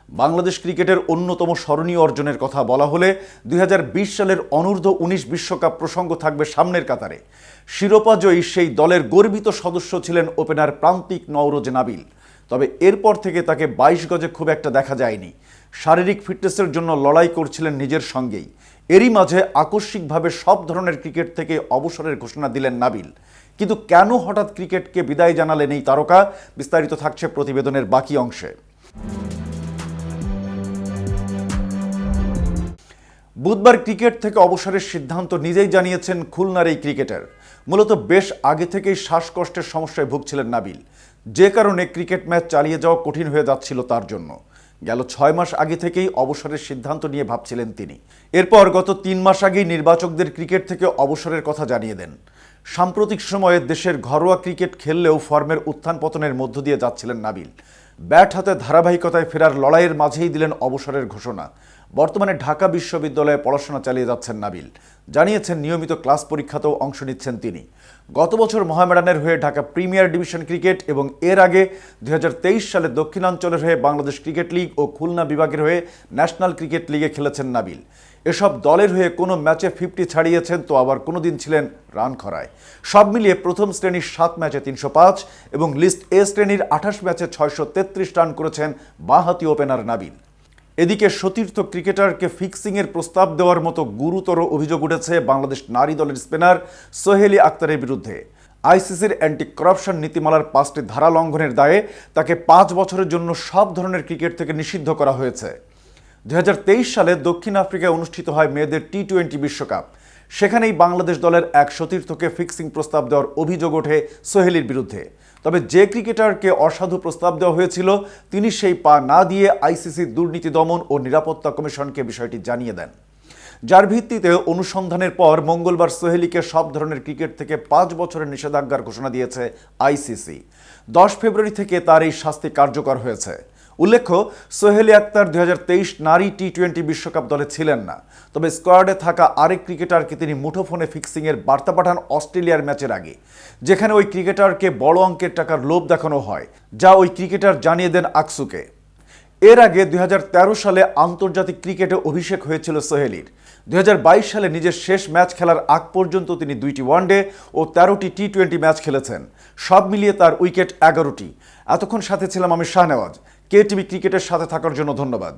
বাংলাদেশ ক্রিকেটের অন্যতম স্মরণীয় অর্জনের কথা বলা হলে 2020 সালের অনূর্ধ্ব-19 বিশ্বকাপ প্রসঙ্গ থাকবে সামনের কাতারে। শিরোপাজয়ী সেই দলের গর্বিত সদস্য ছিলেন ওপেনার প্রান্তিক নওরোজ নাবিল। তবে এরপর থেকে তাকে 22 গজে খুব একটা দেখা যায়নি। শারীরিক ফিটনেসের জন্য লড়াই করছিলেন নিজের সঙ্গেই। এরই মাঝে আকস্মিকভাবে সব ধরনের ক্রিকেট থেকে অবসরের ঘোষণা দিলেন নাবিল। কিন্তু কেন হঠাৎ ক্রিকেটকে বিদায় জানালেন এই তারকা? বিস্তারিত থাকছে প্রতিবেদনের বাকি অংশে। বুধবার ক্রিকেট থেকে অবসরের সিদ্ধান্ত নিজেই জানিয়েছেন খুলনার এই ক্রিকেটার। মূলত বেশ আগে থেকেই শ্বাসকষ্টের সমস্যায় ভুগছিলেন নাবিল, যে কারণে ক্রিকেট ম্যাচ চালিয়ে যাওয়া কঠিন হয়ে যাচ্ছিল তার জন্য। গেল 6 মাস আগে থেকেই অবসরের সিদ্ধান্ত নিয়ে ভাবছিলেন তিনি। এরপর গত 3 মাস আগেই নির্বাচকদের ক্রিকেট থেকে অবসরের কথা জানিয়ে দেন। সাম্প্রতিক সময়ে দেশের ঘরোয়া ক্রিকেট খেললেও ফর্মের উত্থান পতনের মধ্য দিয়ে যাচ্ছিলেন নাবিল। ব্যাট হাতে ধারাবাহিকতায় ফেরার লড়াইয়ের মাঝেই দিলেন অবসরের ঘোষণা। বর্তমানে ঢাকা বিশ্ববিদ্যালয়ে পড়াশোনা চালিয়ে যাচ্ছেন নাবিল। জানিয়েছেন নিয়মিত ক্লাস পরীক্ষাতেও অংশ নিচ্ছেন তিনি। গত বছর মোহামেডানের হয়ে ঢাকা প্রিমিয়ার ডিভিশন ক্রিকেট এবং এর আগে 2023 সালে দক্ষিণাঞ্চলের হয়ে বাংলাদেশ ক্রিকেট লিগ ও খুলনা বিভাগের হয়ে ন্যাশনাল ক্রিকেট লিগে খেলেছেন নাবিল। এসব দলের হয়ে কোনো ম্যাচে 50 ছাড়িয়েছেন, তো আবার কোনো দিন ছিলেন রান খরায়। সব মিলিয়ে প্রথম শ্রেণীর 7 ম্যাচে 305 এবং লিস্ট এ শ্রেণীর 28 ম্যাচে 633 রান করেছেন বাঁহাতি ওপেনার নাবিল। এদিকে সতীর্থ ক্রিকেটারকে ফিক্সিংয়ের প্রস্তাব দেওয়ার মতো গুরুতর অভিযোগ উঠেছে বাংলাদেশ নারী দলের স্পিনার সোহেলি আক্তারের বিরুদ্ধে। আইসিসির অ্যান্টি করাপশন নীতিমালার 5টি ধারা লঙ্ঘনের দায়ে তাকে 5 বছরের জন্য সব ধরনের ক্রিকেট থেকে নিষিদ্ধ করা হয়েছে। 2023 সালে দক্ষিণ আফ্রিকায় অনুষ্ঠিত হয় মেয়েদের টি-20 বিশ্বকাপ। সেখানেই বাংলাদেশ দলের এক সতীর্থকে ফিক্সিং প্রস্তাব দেওয়ার অভিযোগ ওঠে সোহেলির বিরুদ্ধে। তবে যে ক্রিকেটারকে অসাধু প্রস্তাব দেওয়া হয়েছিল তিনি সেই পা না দিয়ে আইসিসি দুর্নীতি দমন ও নিরাপত্তা কমিশনকে বিষয়টি জানিয়ে দেন, যার ভিত্তিতে অনুসন্ধানের পর মঙ্গলবার সোহেলিকে সব ধরনের ক্রিকেট থেকে 5 বছরের নিষেধাজ্ঞার ঘোষণা দিয়েছে আইসিসি। 10 ফেব্রুয়ারি থেকে তার এই শাস্তি কার্যকর হয়েছে। উল্লেখ্য, সোহেলি আক্তার 2023 নারী টি-20 বিশ্বকাপ দলে ছিলেন না। তবে স্কোয়াডে থাকা আরেক ক্রিকেটারকে তিনি মুঠোফোনে ফিক্সিংয়ের বার্তা পাঠান অস্ট্রেলিয়ার ম্যাচের আগে, যেখানে ওই ক্রিকেটারকে বড় অঙ্কের টাকার লোভ দেখানো হয়, যা ওই ক্রিকেটার জানিয়ে দেন আকসুকে। এর আগে 2013 সালে আন্তর্জাতিক ক্রিকেটে অভিষেক হয়েছিল সোহেলির। 2022 সালে নিজের শেষ ম্যাচ খেলার আগ পর্যন্ত তিনি 2টি ওয়ানডে ও 13টি টি-20 ম্যাচ খেলেছেন। সব মিলিয়ে তার উইকেট 11টি। এতক্ষণ সাথে ছিলাম আমি শাহনেওয়াজ। KTV ক্রিকেটের সাথে থাকার জন্য ধন্যবাদ।